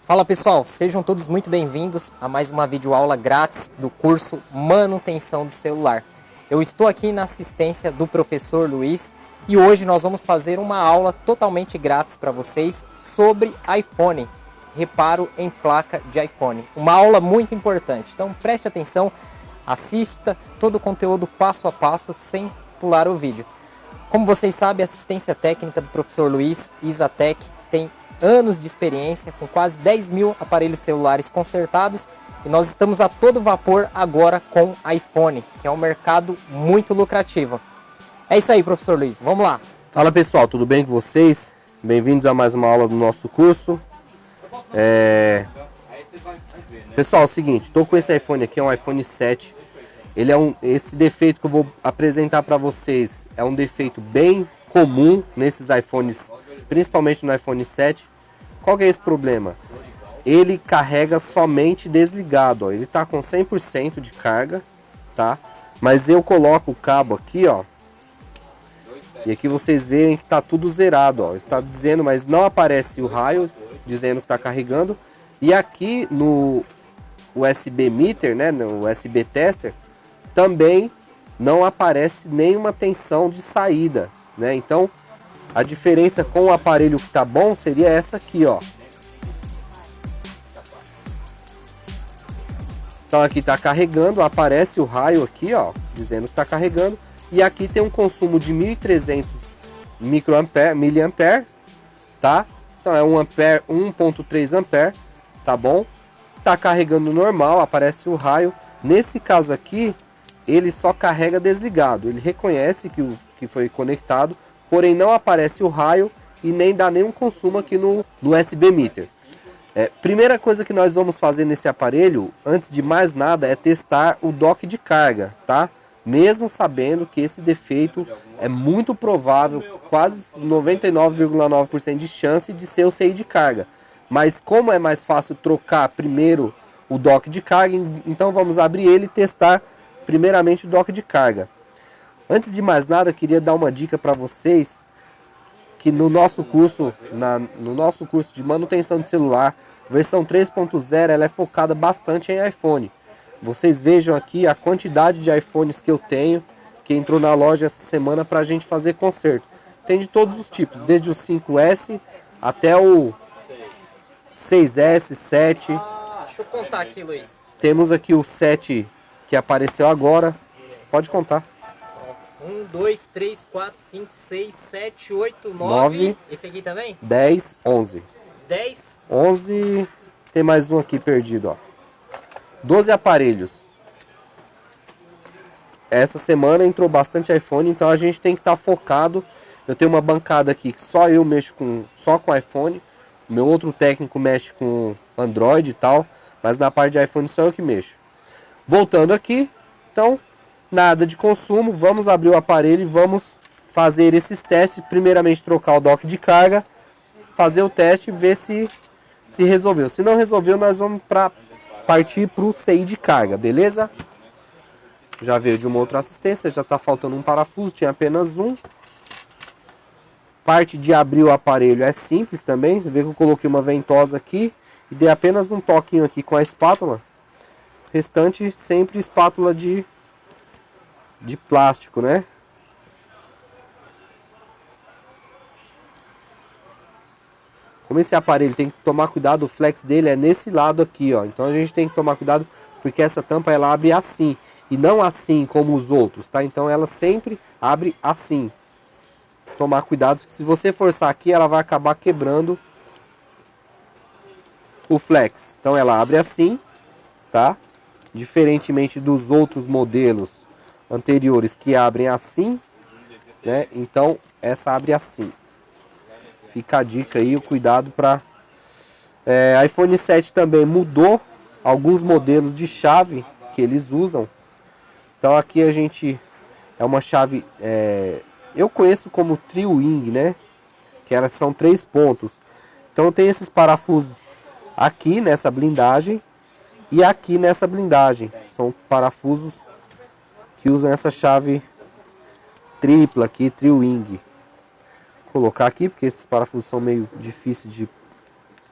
Fala pessoal, sejam todos muito bem-vindos a mais uma videoaula grátis do curso Manutenção de Celular. Eu estou aqui na assistência do professor Luiz e hoje nós vamos fazer uma aula totalmente grátis para vocês sobre iPhone, reparo em placa de iPhone. Uma aula muito importante, então preste atenção, assista todo o conteúdo passo a passo sem pular o vídeo. Como vocês sabem, a assistência técnica do professor Luiz, Isatec, tem anos de experiência, com quase 10 mil aparelhos celulares consertados, e nós estamos a todo vapor agora com iPhone, que é um mercado muito lucrativo. É isso aí, professor Luiz, vamos lá. Fala pessoal, tudo bem com vocês? Bem-vindos a mais uma aula do nosso curso. Pessoal, é o seguinte, estou com esse iPhone aqui, é um iPhone 7. Esse defeito que eu vou apresentar para vocês é um defeito bem comum nesses iPhones, principalmente no iPhone 7. Qual que é esse problema? Ele carrega somente desligado, ó. Ele está com 100% de carga, tá? Mas eu coloco o cabo aqui, ó. E aqui vocês veem que está tudo zerado, ó. Ele está dizendo, mas não aparece o raio dizendo que está carregando. E aqui no USB Meter, né, no USB Tester, também não aparece nenhuma tensão de saída, né? Então, a diferença com o aparelho que tá bom seria essa aqui, ó. Então aqui tá carregando, aparece o raio aqui, ó, dizendo que tá carregando. E aqui tem um consumo de 1.300 miliampere, tá? Então é 1 ampere, 1.3 ampere, tá bom? Tá carregando normal, aparece o raio. Nesse caso aqui, ele só carrega desligado. Ele reconhece que foi conectado, porém não aparece o raio e nem dá nenhum consumo aqui no USB Meter. Primeira coisa que nós vamos fazer nesse aparelho, antes de mais nada, é testar o dock de carga, tá? Mesmo sabendo que esse defeito é muito provável, quase 99,9% de chance de ser o CI de carga. Mas como é mais fácil trocar primeiro o dock de carga, então vamos abrir ele e testar primeiramente o dock de carga. Antes de mais nada, eu queria dar uma dica para vocês que no nosso curso de manutenção de celular, versão 3.0, ela é focada bastante em iPhone. Vocês vejam aqui a quantidade de iPhones que eu tenho, que entrou na loja essa semana para a gente fazer conserto. Tem de todos os tipos, desde o 5S até o 6S, 7. Deixa eu contar aqui, Luiz. Temos aqui o 7 que apareceu agora. Pode contar. 1, 2, 3, 4, 5, 6, 7, 8, 9. 9. Esse aqui também? 10, 11. 10. 11. Tem mais um aqui perdido, ó. 12 aparelhos. Essa semana entrou bastante iPhone, então a gente tem que estar focado. Eu tenho uma bancada aqui que só eu mexo só com iPhone. Meu outro técnico mexe com Android e tal, mas na parte de iPhone só eu que mexo. Voltando aqui, então, nada de consumo, vamos abrir o aparelho e vamos fazer esses testes. Primeiramente trocar o dock de carga, fazer o teste e ver se resolveu. Se não resolveu, nós vamos partir para o CI de carga, beleza? Já veio de uma outra assistência, já está faltando um parafuso, tinha apenas um. Parte de abrir o aparelho é simples também, você vê que eu coloquei uma ventosa aqui e dei apenas um toquinho aqui com a espátula. Restante sempre espátula de plástico, né? Como esse aparelho tem que tomar cuidado, o flex dele é nesse lado aqui, ó. Então a gente tem que tomar cuidado porque essa tampa ela abre assim e não assim como os outros, tá? Então ela sempre abre assim. Tomar cuidado, que se você forçar aqui, ela vai acabar quebrando o flex. Então ela abre assim, tá? Diferentemente dos outros modelos anteriores que abrem assim, né? Então essa abre assim. Fica a dica aí, o cuidado para iPhone 7 também mudou alguns modelos de chave que eles usam. Então aqui a gente é uma chave, eu conheço como Tri-Wing, né? Que elas são 3 pontos. Então tem esses parafusos aqui nessa blindagem e aqui nessa blindagem. São parafusos que usam essa chave tripla aqui, Tri-Wing. Vou colocar aqui porque esses parafusos são meio difíceis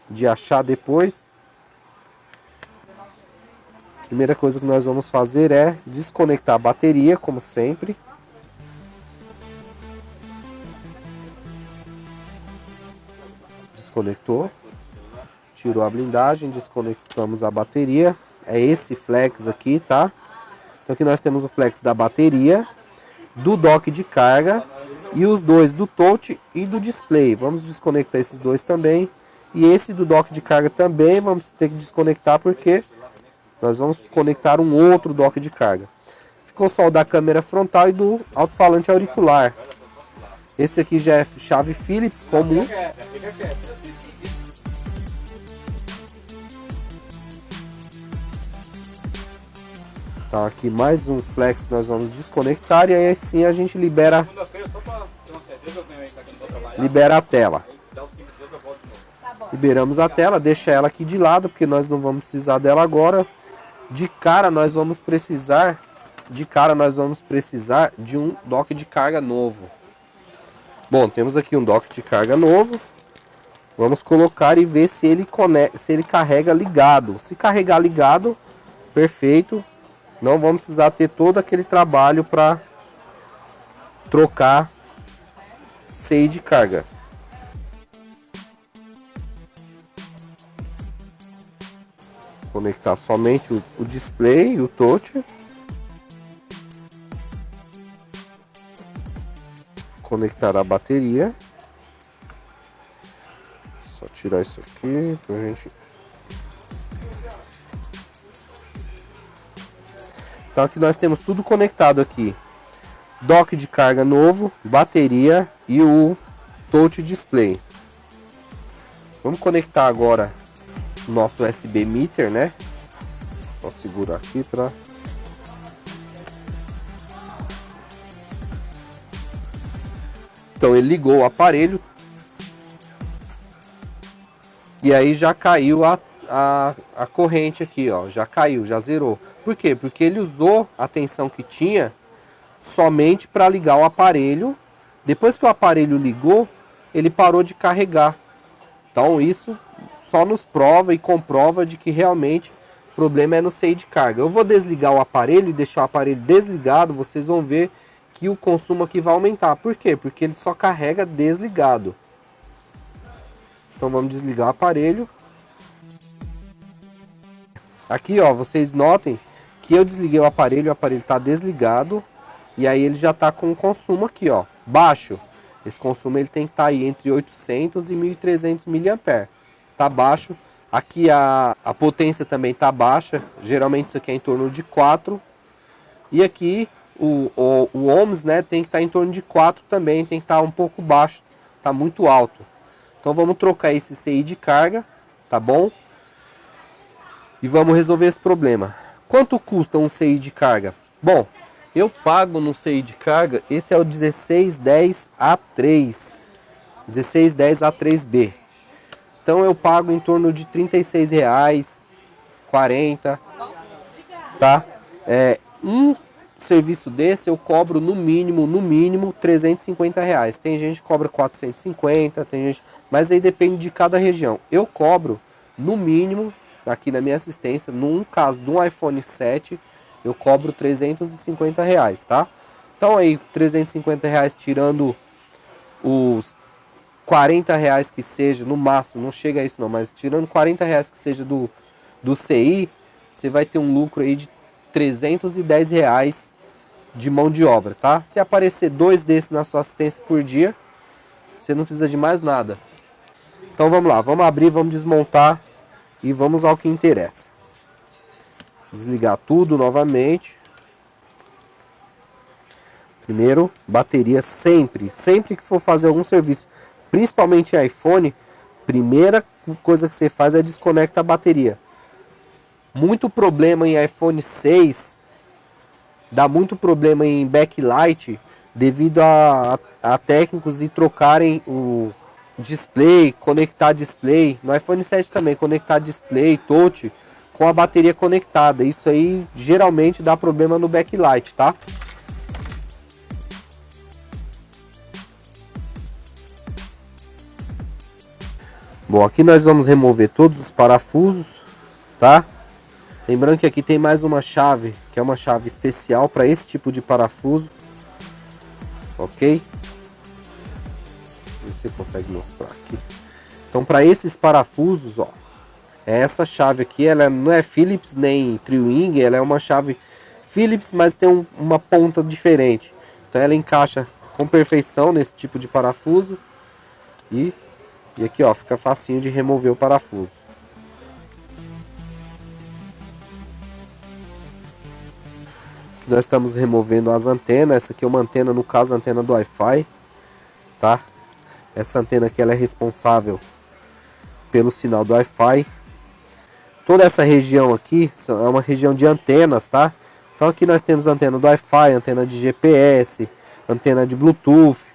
de achar depois. Primeira coisa que nós vamos fazer é desconectar a bateria, como sempre. Desconectou. Tirou a blindagem, desconectamos a bateria. É esse flex aqui, tá? Então aqui nós temos o flex da bateria, do dock de carga e os dois do touch e do display. Vamos desconectar esses dois também. E esse do dock de carga também vamos ter que desconectar porque nós vamos conectar um outro dock de carga. Ficou só o da câmera frontal e do alto-falante auricular. Esse aqui já é chave Phillips comum. Então aqui mais um flex nós vamos desconectar e aí assim a gente libera a tela. Liberamos a tela, deixa ela aqui de lado porque nós não vamos precisar dela agora. De cara nós vamos precisar de um dock de carga novo. Bom, temos aqui um dock de carga novo. Vamos colocar e ver se ele carrega ligado. Se carregar ligado, perfeito. Não vamos precisar ter todo aquele trabalho para trocar CI de carga. Conectar somente o display e o touch. Conectar a bateria. Só tirar isso aqui pra gente. Então aqui nós temos tudo conectado aqui. Dock de carga novo, bateria e o touch display. Vamos conectar agora o nosso USB meter, né? Só segurar aqui para Então ele ligou o aparelho e aí já caiu a corrente aqui, ó, já caiu, já zerou. Por quê? Porque ele usou a tensão que tinha somente para ligar o aparelho. Depois que o aparelho ligou, ele parou de carregar. Então isso só nos prova e comprova de que realmente o problema é no CI de carga. Eu vou desligar o aparelho e deixar o aparelho desligado, vocês vão ver que o consumo aqui vai aumentar. Por quê? Porque ele só carrega desligado. Então vamos desligar o aparelho. Aqui, ó, vocês notem que eu desliguei o aparelho está desligado. E aí ele já está com o consumo aqui, ó, baixo. Esse consumo ele tem que estar aí entre 800 e 1300 mAh. Tá baixo. Aqui a potência também está baixa. Geralmente isso aqui é em torno de 4. E aqui o ohms, né, tem que estar em torno de 4 também. Tem que estar um pouco baixo. Está muito alto. Então vamos trocar esse CI de carga, tá bom? E vamos resolver esse problema. Quanto custa um CI de carga? Bom, eu pago no CI de carga, esse é o 1610A3. 1610A3B. Então eu pago em torno de R$36, 40, tá? Um serviço desse eu cobro no mínimo R$350. Tem gente que cobra 450, tem gente, mas aí depende de cada região. Eu cobro no mínimo, aqui na minha assistência, num caso de um iPhone 7, eu cobro R$350, tá? Então aí R$350 tirando os R$40 que seja, no máximo, não chega a isso não, mas tirando R$40 que seja do CI, você vai ter um lucro aí de R$310 de mão de obra, tá? Se aparecer 2 desses na sua assistência por dia, você não precisa de mais nada. Então vamos lá, vamos abrir, vamos desmontar e vamos ao que interessa. Desligar tudo novamente. Primeiro, bateria sempre que for fazer algum serviço, principalmente em iPhone, primeira coisa que você faz é desconectar a bateria. Muito problema em iPhone 6, dá muito problema em backlight devido a técnicos e trocarem o display, conectar display. No iPhone 7 também, conectar display, touch com a bateria conectada. Isso aí geralmente dá problema no backlight, tá? Bom, aqui nós vamos remover todos os parafusos, tá? Lembrando que aqui tem mais uma chave, que é uma chave especial para esse tipo de parafuso. Ok? Você consegue mostrar aqui. Então, para esses parafusos, ó, essa chave aqui, ela não é Phillips nem Tri-Wing, ela é uma chave Phillips, mas tem uma ponta diferente. Então, ela encaixa com perfeição nesse tipo de parafuso. E aqui, ó, fica facinho de remover o parafuso. Aqui nós estamos removendo as antenas. Essa aqui é uma antena, no caso, a antena do Wi-Fi, tá? Essa antena aqui, ela é responsável pelo sinal do Wi-Fi. Toda essa região aqui é uma região de antenas, tá? Então aqui nós temos antena do Wi-Fi, antena de GPS, antena de Bluetooth.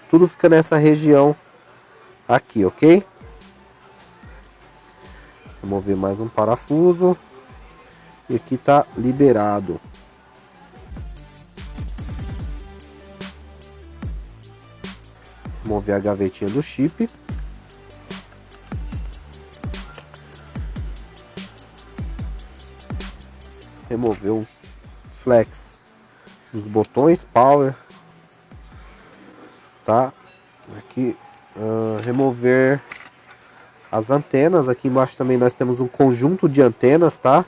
Tudo fica nessa região aqui, ok? Remover mais um parafuso. E aqui tá liberado. Remover a gavetinha do chip. Remover o flex dos botões power, tá? Aqui remover as antenas. Aqui embaixo também nós temos um conjunto de antenas, tá?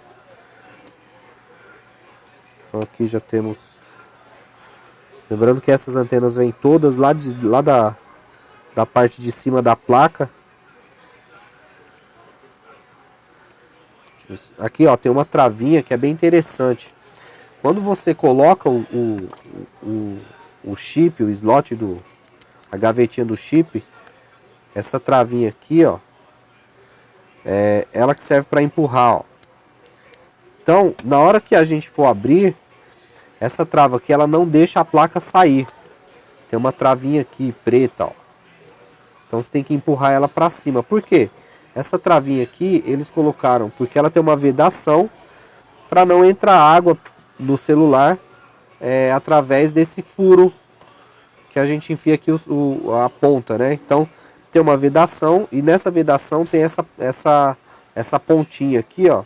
Então aqui já temos, lembrando que essas antenas vêm todas lá da parte de cima da placa. Aqui, ó, tem uma travinha que é bem interessante. Quando você coloca o chip, o slot a gavetinha do chip, essa travinha aqui, ó, é ela que serve para empurrar, ó. Então, na hora que a gente for abrir, essa trava aqui, ela não deixa a placa sair. Tem uma travinha aqui preta, ó. Então você tem que empurrar ela para cima. Por quê? Essa travinha aqui, eles colocaram porque ela tem uma vedação para não entrar água no celular através desse furo que a gente enfia aqui a ponta, né? Então tem uma vedação e nessa vedação tem essa pontinha aqui, ó,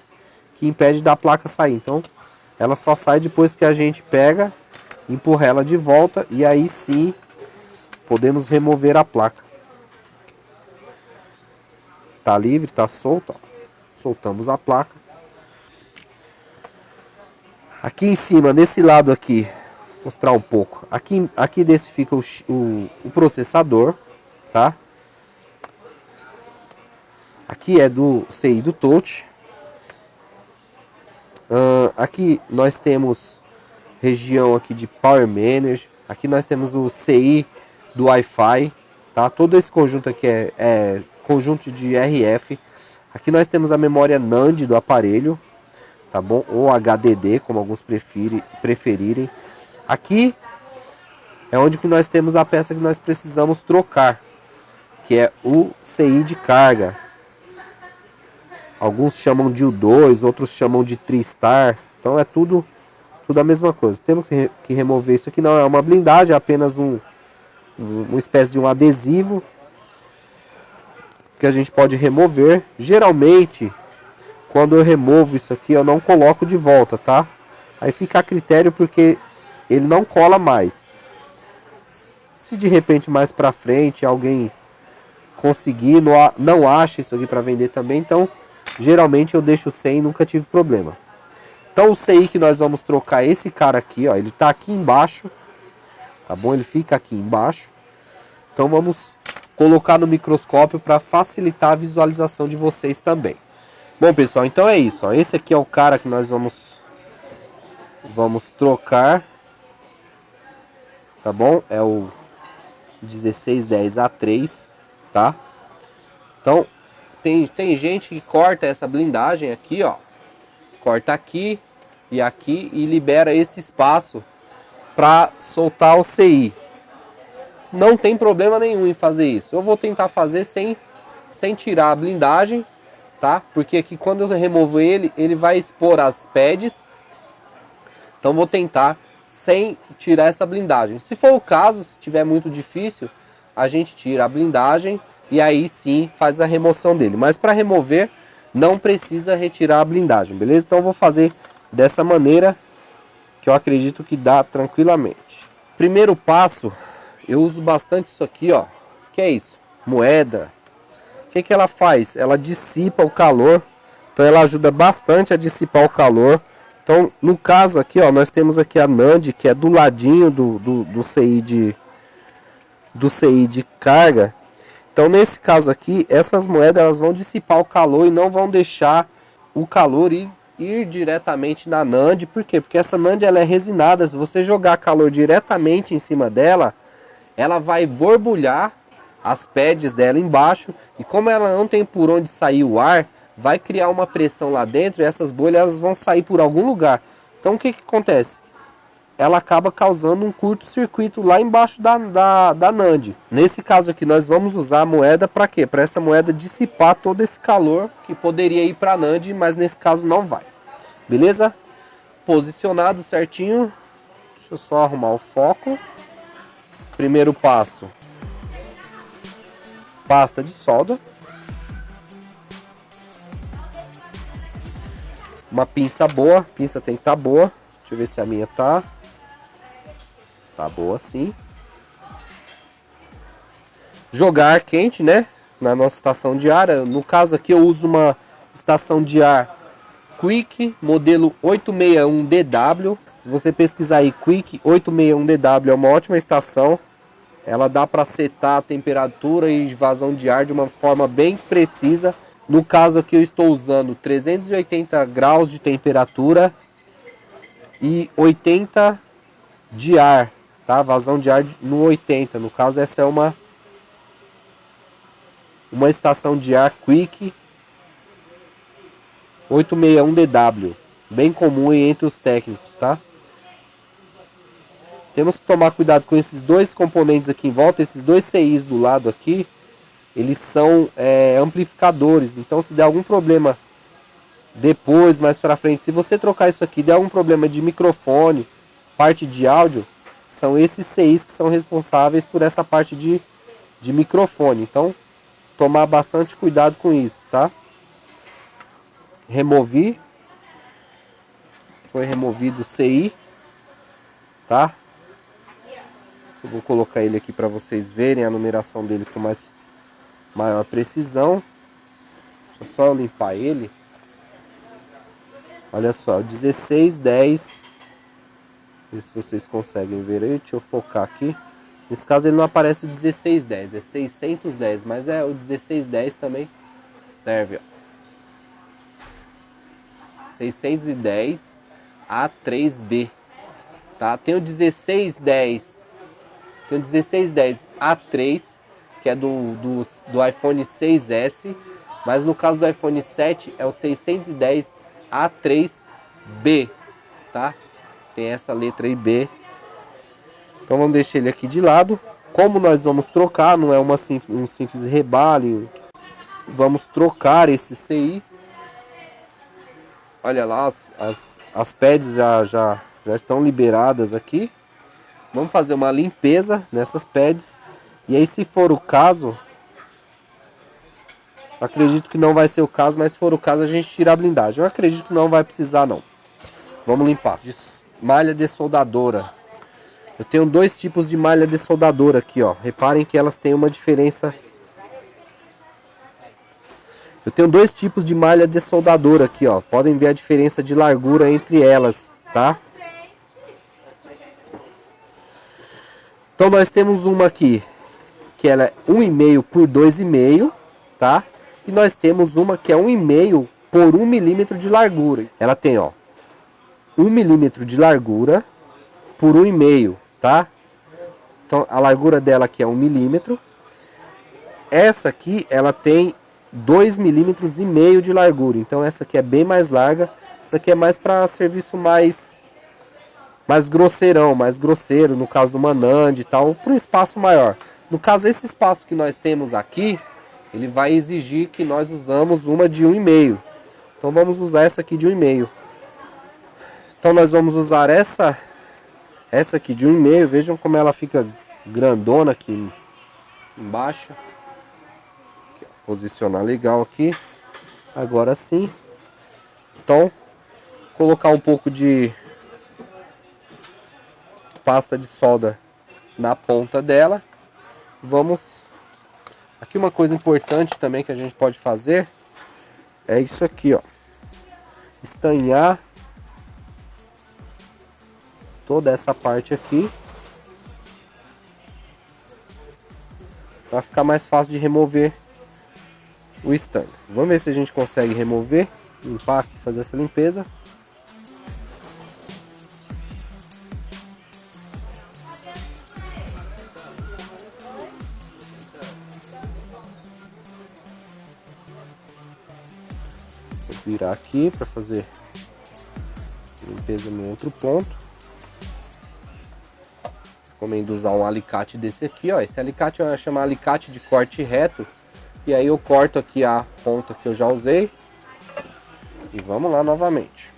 que impede da placa sair. Então ela só sai depois que a gente pega, empurra ela de volta e aí sim podemos remover a placa. Tá livre, tá solto, ó. Soltamos a placa. Aqui em cima, nesse lado aqui, vou mostrar um pouco. Aqui desse fica o processador, tá? Aqui é do CI do touch. Aqui nós temos região aqui de Power Manager. Aqui nós temos o CI do Wi-Fi, tá? Todo esse conjunto aqui é conjunto de RF. Aqui nós temos a memória NAND do aparelho, tá bom? Ou HDD, como alguns preferirem. Aqui é onde que nós temos a peça que nós precisamos trocar, que é o CI de carga. Alguns chamam de U2, outros chamam de TriStar. Então é tudo a mesma coisa. Temos que remover isso aqui. Não é uma blindagem, é apenas uma espécie de um adesivo que a gente pode remover. Geralmente, quando eu removo isso aqui, eu não coloco de volta, tá? Aí fica a critério porque ele não cola mais. Se de repente mais pra frente alguém conseguir, não acha isso aqui para vender também, então geralmente eu deixo sem, nunca tive problema. Então o CI que nós vamos trocar, esse cara aqui, ó, ele tá aqui embaixo, tá bom? Ele fica aqui embaixo. Então vamos colocar no microscópio para facilitar a visualização de vocês também. Bom, pessoal, então é isso, ó. Esse aqui é o cara que nós vamos trocar, tá bom? É o 1610A3, tá? Então tem gente que corta essa blindagem aqui, ó, corta aqui e libera esse espaço para soltar o CI. Não tem problema nenhum em fazer isso. Eu vou tentar fazer sem tirar a blindagem, tá? Porque aqui quando eu removo ele vai expor as pads. Então vou tentar sem tirar essa blindagem. Se for o caso, se tiver muito difícil, a gente tira a blindagem e aí sim faz a remoção dele. Mas para remover não precisa retirar a blindagem, beleza? Então eu vou fazer dessa maneira que eu acredito que dá tranquilamente. Primeiro passo, eu uso bastante isso aqui, ó. Que é isso? Moeda. O que ela faz? Ela dissipa o calor. Então ela ajuda bastante a dissipar o calor. Então no caso aqui, ó, nós temos aqui a NAND, que é do ladinho do CI de carga. Então nesse caso aqui, essas moedas elas vão dissipar o calor e não vão deixar o calor ir diretamente na NAND. Por quê? Porque essa NAND ela é resinada. Se você jogar calor diretamente em cima dela, ela vai borbulhar as pads dela embaixo. E como ela não tem por onde sair o ar, vai criar uma pressão lá dentro e essas bolhas elas vão sair por algum lugar. Então o que acontece? Ela acaba causando um curto-circuito lá embaixo da NAND. Nesse caso aqui nós vamos usar a moeda para quê? Para essa moeda dissipar todo esse calor que poderia ir para a NAND, mas nesse caso não vai. Beleza? Posicionado certinho. Deixa eu só arrumar o foco. Primeiro passo. Pasta de solda. Uma pinça boa. A pinça tem que estar boa. Deixa eu ver se a minha tá. Tá boa sim. Jogar ar quente, né? Na nossa estação de ar. No caso aqui eu uso uma estação de ar Quick, modelo 861DW. Se você pesquisar aí Quick 861DW é uma ótima estação. Ela dá para setar a temperatura e vazão de ar de uma forma bem precisa. No caso aqui eu estou usando 380 graus de temperatura e 80 de ar. Tá? Vazão de ar no 80. No caso essa é uma estação de ar Quick 861DW, bem comum entre os técnicos, tá? Temos que tomar cuidado com esses dois componentes aqui em volta, esses dois CIs do lado aqui, eles são amplificadores, então se der algum problema depois, mais pra frente, se você trocar isso aqui, der algum problema de microfone, parte de áudio, são esses CIs que são responsáveis por essa parte de microfone. Então, tomar bastante cuidado com isso, tá? Removi. Foi removido o CI, tá? Eu vou colocar ele aqui para vocês verem a numeração dele com maior precisão. Deixa eu só limpar ele. Olha só, 1610. Ver se vocês conseguem ver aí. Deixa eu focar aqui. Nesse caso ele não aparece o 1610, é 610, mas o 1610 também serve, ó. 610 A3B, tá? Tem o 1610, A3, que é do iPhone 6S, mas no caso do iPhone 7 é o 610 A3B, tá? Tem essa letra aí B. Então vamos deixar ele aqui de lado. Como nós vamos trocar, não é um simples rebale. Vamos trocar esse CI. Olha lá, as pads já estão liberadas aqui. Vamos fazer uma limpeza nessas pads. E aí se for o caso, acredito que não vai ser o caso, mas se for o caso a gente tira a blindagem. Eu acredito que não vai precisar não. Vamos limpar. Malha dessoldadora. Eu tenho dois tipos de malha dessoldadora aqui, ó. Reparem que elas têm uma diferença. Eu tenho dois tipos de malha dessoldadora aqui, ó. Podem ver a diferença de largura entre elas, tá? Então nós temos uma aqui que ela é 1,5 por 2,5, tá? E nós temos uma que é 1,5 por 1 milímetro de largura. Ela tem, ó, 1 milímetro de largura por 1,5, tá? Então a largura dela aqui é 1 milímetro. Essa aqui ela tem 2,5 milímetros de largura. Então essa aqui é bem mais larga. Essa aqui é mais para serviço mais grosseirão, mais grosseiro, no caso do NAND e tal, para um espaço maior. No caso esse espaço que nós temos aqui, ele vai exigir que nós usamos uma de 1,5. Então vamos usar essa aqui de 1,5. Então nós vamos usar essa aqui de 1,5, vejam como ela fica grandona aqui embaixo. Posicionar legal aqui. Agora sim. Então, colocar um pouco de pasta de solda na ponta dela. Vamos... Aqui uma coisa importante também que a gente pode fazer é isso aqui, ó. Estanhar toda essa parte aqui para ficar mais fácil de remover o estanho. Vamos ver se a gente consegue remover, limpar aqui, fazer essa limpeza. Vou virar aqui para fazer limpeza no outro ponto. Recomendo usar um alicate desse aqui, ó. Esse alicate eu chamo alicate de corte reto. E aí eu corto aqui a ponta que eu já usei. E vamos lá novamente.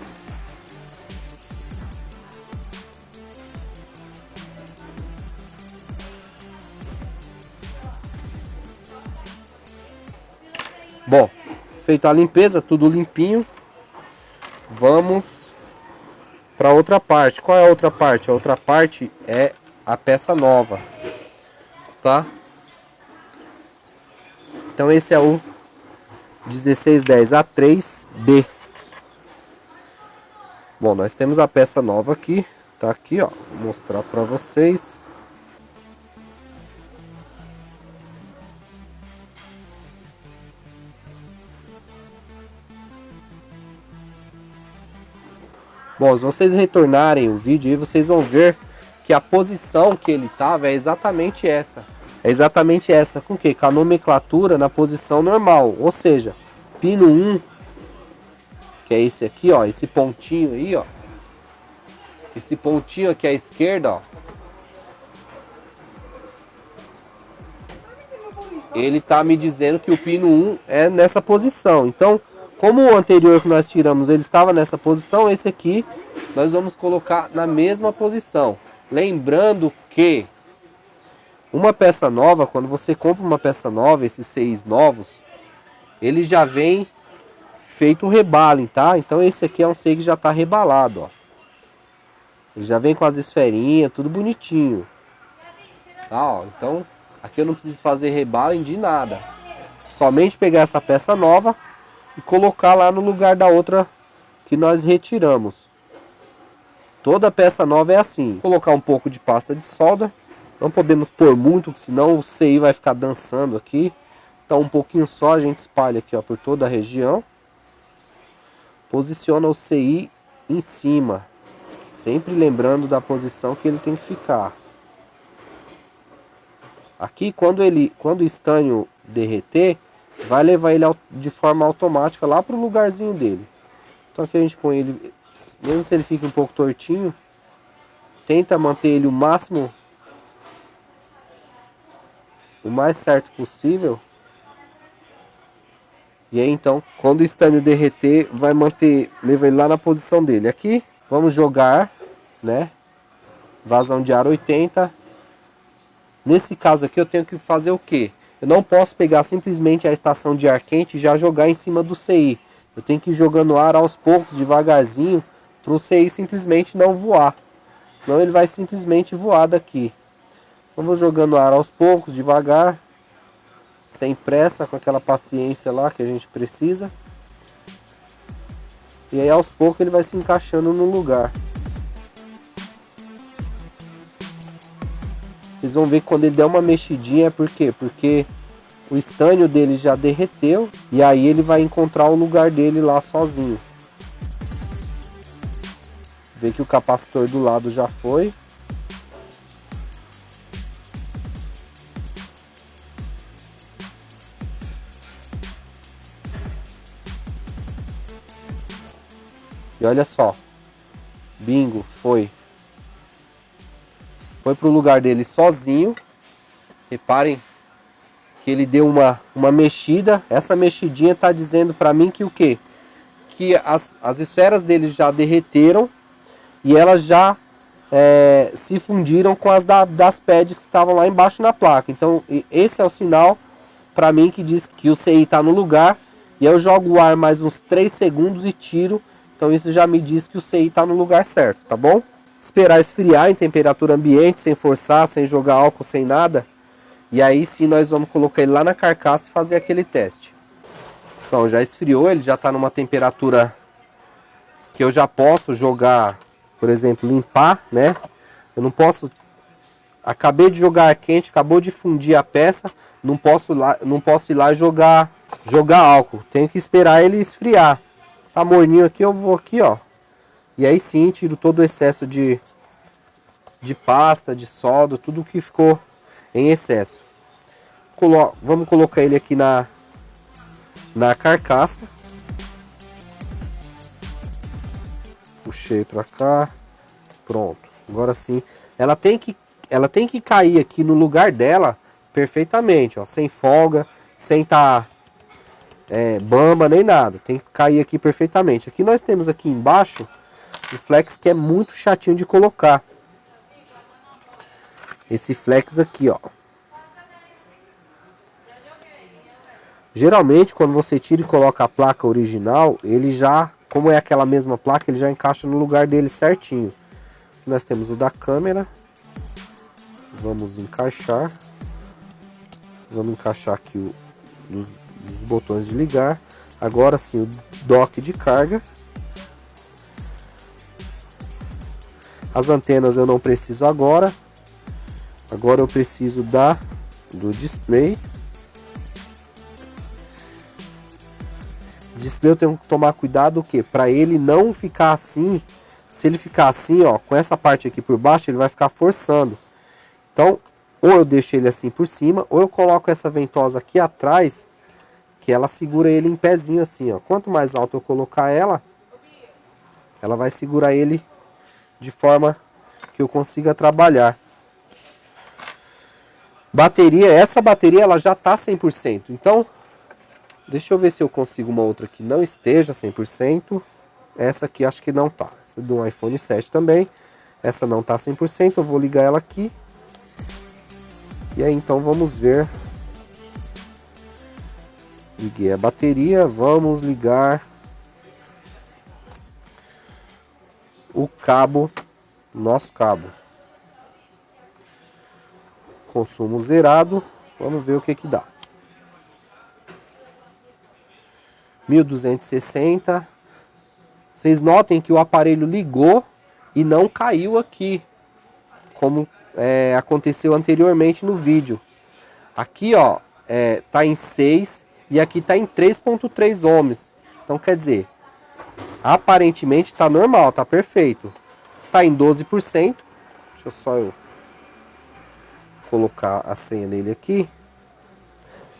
Bom, feita a limpeza, tudo limpinho. Vamos para outra parte. Qual é a outra parte? A outra parte é a peça nova, tá? Então esse é o 1610 A3B. Bom, nós temos a peça nova aqui, tá aqui, ó, vou mostrar para vocês. Bom, se vocês retornarem o vídeo aí, vocês vão ver que a posição que ele tava é exatamente essa. É exatamente essa, com que? Com a nomenclatura na posição normal. Ou seja, pino 1, que é esse aqui, ó, esse pontinho aí, ó. Esse pontinho aqui à esquerda, ó. Ele tá me dizendo que o pino 1 é nessa posição. Então, como o anterior que nós tiramos, ele estava nessa posição, esse aqui nós vamos colocar na mesma posição. Lembrando que uma peça nova, quando você compra uma peça nova, esses 6 novos, ele já vem feito o rebalem, tá? Então esse aqui é um CEI que já está rebalado, ó. Ele já vem com as esferinhas, tudo bonitinho. Tá, ó. Então aqui eu não preciso fazer rebalem de nada. Somente pegar essa peça nova e colocar lá no lugar da outra que nós retiramos. Toda peça nova é assim. Colocar um pouco de pasta de solda. Não podemos pôr muito, senão o CEI vai ficar dançando aqui. Então um pouquinho só a gente espalha aqui, ó, por toda a região. Posiciona o CEI em cima. Sempre lembrando da posição que ele tem que ficar. Aqui quando o estanho derreter, vai levar ele de forma automática lá para o lugarzinho dele. Então aqui a gente põe ele, mesmo se ele fica um pouco tortinho, tenta manter ele o máximo, o mais certo possível. E aí então, quando o estanho derreter, vai manter, leva ele lá na posição dele. Aqui, vamos jogar, né? Vazão de ar 80. Nesse caso aqui eu tenho que fazer o quê? Eu não posso pegar simplesmente a estação de ar quente e já jogar em cima do CEI. Eu tenho que ir jogando ar aos poucos, devagarzinho, para o CEI simplesmente não voar. Senão ele vai simplesmente voar daqui. Então vou jogando ar aos poucos, devagar, sem pressa, com aquela paciência lá que a gente precisa. E aí aos poucos ele vai se encaixando no lugar. Vocês vão ver que quando ele der uma mexidinha, por quê? Porque o estanho dele já derreteu e aí ele vai encontrar o lugar dele lá sozinho. Vê que o capacitor do lado já foi. E olha só, bingo, foi pro lugar dele sozinho. Reparem que ele deu uma mexida. Essa mexidinha tá dizendo para mim que o quê? Que as esferas dele já derreteram e elas já se fundiram com as das pads que estavam lá embaixo na placa. Então esse é o sinal para mim que diz que o CI está no lugar. E eu jogo o ar mais uns 3 segundos e tiro. Então isso já me diz que o CI está no lugar certo, tá bom? Esperar esfriar em temperatura ambiente, sem forçar, sem jogar álcool, sem nada. E aí sim nós vamos colocar ele lá na carcaça e fazer aquele teste. Então já esfriou, ele já está numa temperatura que eu já posso jogar, por exemplo, limpar, né? Eu não posso... Acabei de jogar ar quente, acabou de fundir a peça, não posso ir lá jogar álcool. Tenho que esperar ele esfriar. Tá morninho aqui, eu vou aqui, ó. E aí sim, tiro todo o excesso de pasta, de solda, tudo que ficou em excesso. Vamos colocar ele aqui na carcaça. Puxei pra cá. Pronto. Agora sim. Ela tem que cair aqui no lugar dela perfeitamente, ó. Sem folga, sem tá bamba nem nada. Tem que cair aqui perfeitamente. Aqui nós temos aqui embaixo o flex que é muito chatinho de colocar. Esse flex aqui, ó. Geralmente quando você tira e coloca a placa original, ele já, como é aquela mesma placa, ele já encaixa no lugar dele certinho. Aqui nós temos o da câmera. Vamos encaixar. Vamos encaixar aqui os botões de ligar. Agora sim o dock de carga. As antenas eu não preciso agora. Agora eu preciso do display. Esse display eu tenho que tomar cuidado o quê? Para ele não ficar assim. Se ele ficar assim, ó, com essa parte aqui por baixo, ele vai ficar forçando. Então, ou eu deixo ele assim por cima, ou eu coloco essa ventosa aqui atrás, que ela segura ele em pezinho assim, ó. Quanto mais alto eu colocar ela vai segurar ele de forma que eu consiga trabalhar. Bateria, essa bateria ela já tá 100%. Então, deixa eu ver se eu consigo uma outra que não esteja 100%. Essa aqui acho que não tá. Essa é do iPhone 7 também. Essa não tá 100%, eu vou ligar ela aqui. E aí então vamos ver. Liguei a bateria, vamos ligar o cabo, nosso cabo. Consumo zerado, vamos ver o que dá. 1260. Vocês notem que o aparelho ligou e não caiu aqui, como aconteceu anteriormente no vídeo. Aqui ó, tá em 6 e aqui tá em 3.3 ohms. Então quer dizer, aparentemente tá normal, tá perfeito. Tá em 12%. Deixa eu só colocar a senha dele aqui.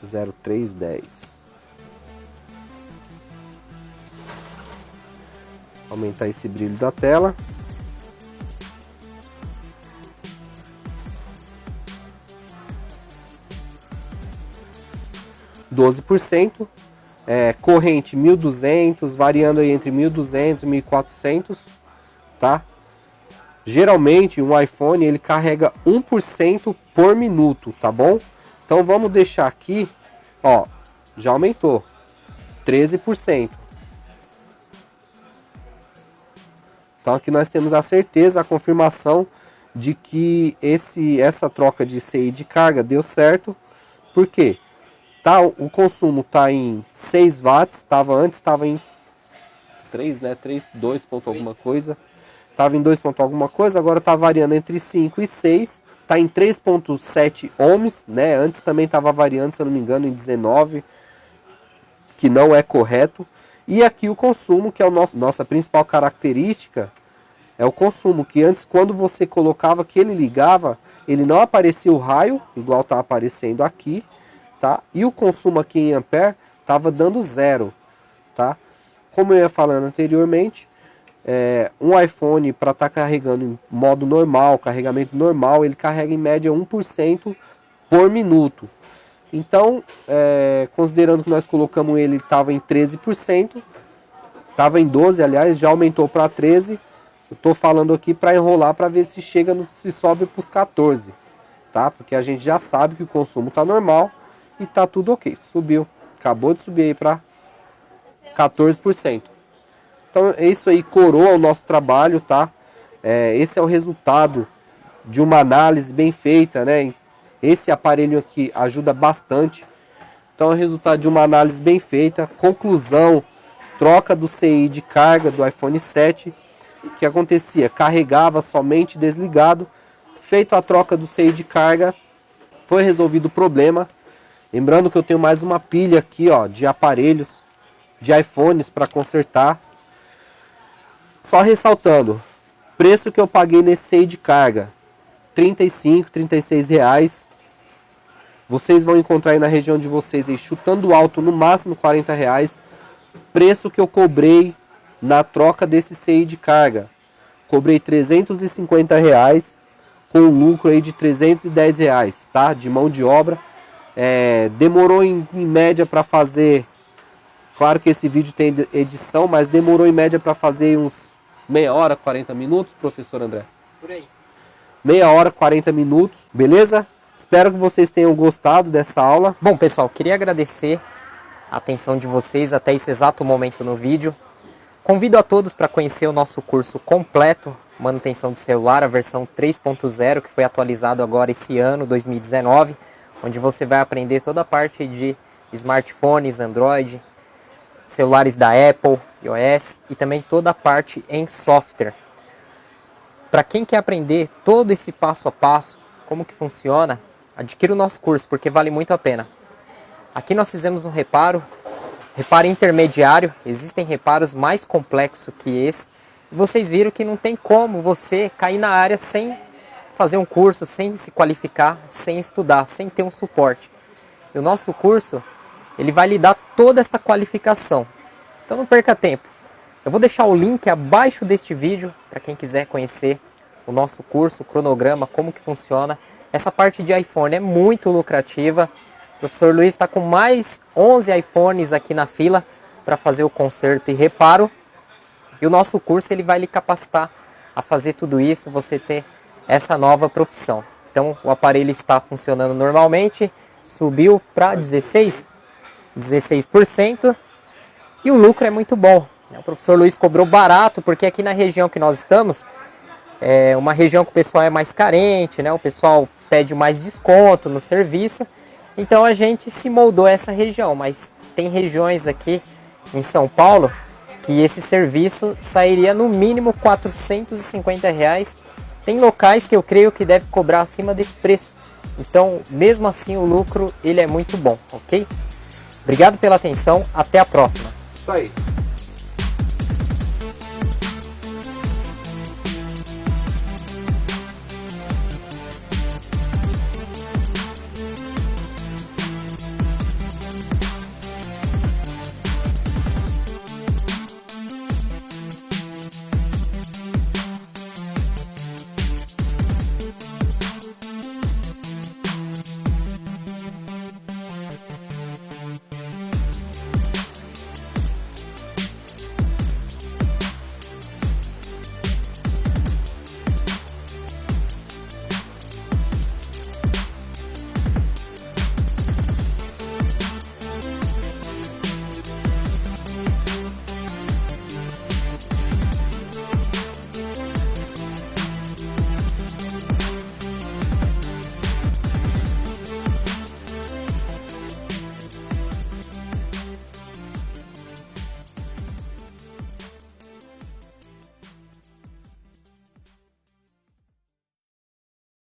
0310. Aumentar esse brilho da tela. Corrente 1200, variando aí entre 1200 e 1400, tá? Geralmente um iPhone ele carrega 1% por minuto, tá bom? Então vamos deixar aqui, ó, já aumentou 13%. Então aqui nós temos a certeza, a confirmação de que essa troca de CI de carga deu certo. Por quê? O consumo está em 6 watts, antes estava em 3, né? 3, 2 ponto alguma coisa. Estava em 2 ponto alguma coisa, agora está variando entre 5 e 6. Está em 3.7 ohms, né? Antes também estava variando, se eu não me engano, em 19, que não é correto. E aqui o consumo, que é nossa principal característica, é o consumo, que antes quando você colocava que ele ligava, ele não aparecia o raio, igual está aparecendo aqui, tá? E o consumo aqui em ampere estava dando 0, tá? Como eu ia falando anteriormente, um iPhone para estar carregando em modo normal, carregamento normal, ele carrega em média 1% por minuto. Então, considerando que nós colocamos ele estava em 13%, estava em 12%, aliás, já aumentou para 13%. Eu estou falando aqui para enrolar para ver se chega, se sobe para os 14%, tá? Porque a gente já sabe que o consumo está normal e tá tudo ok. Subiu. Acabou de subir aí para 14%. Então isso aí coroa o nosso trabalho, tá? Esse é o resultado de uma análise bem feita, né? Esse aparelho aqui ajuda bastante. Então é o resultado de uma análise bem feita. Conclusão, troca do CI de carga do iPhone 7. O que acontecia? Carregava somente desligado. Feito a troca do CI de carga, foi resolvido o problema. Lembrando que eu tenho mais uma pilha aqui, ó, de aparelhos, de iPhones para consertar. Só ressaltando, preço que eu paguei nesse CI de carga, R$35, R$36. Vocês vão encontrar aí na região de vocês, aí, chutando alto, no máximo R$40. Preço que eu cobrei na troca desse CI de carga. Cobrei R$350, com lucro aí de R$310, tá? De mão de obra. Demorou em média para fazer. Claro que esse vídeo tem edição, mas demorou em média para fazer uns meia hora, 40 minutos, professor André? Por aí. Meia hora, 40 minutos, beleza? Espero que vocês tenham gostado dessa aula. Bom, pessoal, queria agradecer a atenção de vocês até esse exato momento no vídeo. Convido a todos para conhecer o nosso curso completo, manutenção de celular, a versão 3.0, que foi atualizado agora esse ano, 2019, onde você vai aprender toda a parte de smartphones, Android, celulares da Apple, iOS e também toda a parte em software. Para quem quer aprender todo esse passo a passo, como que funciona, adquira o nosso curso, porque vale muito a pena. Aqui nós fizemos um reparo intermediário, existem reparos mais complexos que esse. Vocês viram que não tem como você cair na área sem fazer um curso, sem se qualificar, sem estudar, sem ter um suporte. E o nosso curso, ele vai lhe dar toda esta qualificação. Então não perca tempo. Eu vou deixar o link abaixo deste vídeo para quem quiser conhecer o nosso curso, o cronograma, como que funciona. Essa parte de iPhone é muito lucrativa. O professor Luiz está com mais 11 iPhones aqui na fila para fazer o conserto e reparo. E o nosso curso ele vai lhe capacitar a fazer tudo isso, você ter essa nova profissão. Então o aparelho está funcionando normalmente, subiu para 16%. E o lucro é muito bom. O professor Luiz cobrou barato, porque aqui na região que nós estamos, é uma região que o pessoal é mais carente, né? O pessoal pede mais desconto no serviço. Então a gente se moldou a essa região, mas tem regiões aqui em São Paulo que esse serviço sairia no mínimo R$450. Tem locais que eu creio que deve cobrar acima desse preço. Então, mesmo assim, o lucro ele é muito bom, ok? Obrigado pela atenção, até a próxima. Isso aí.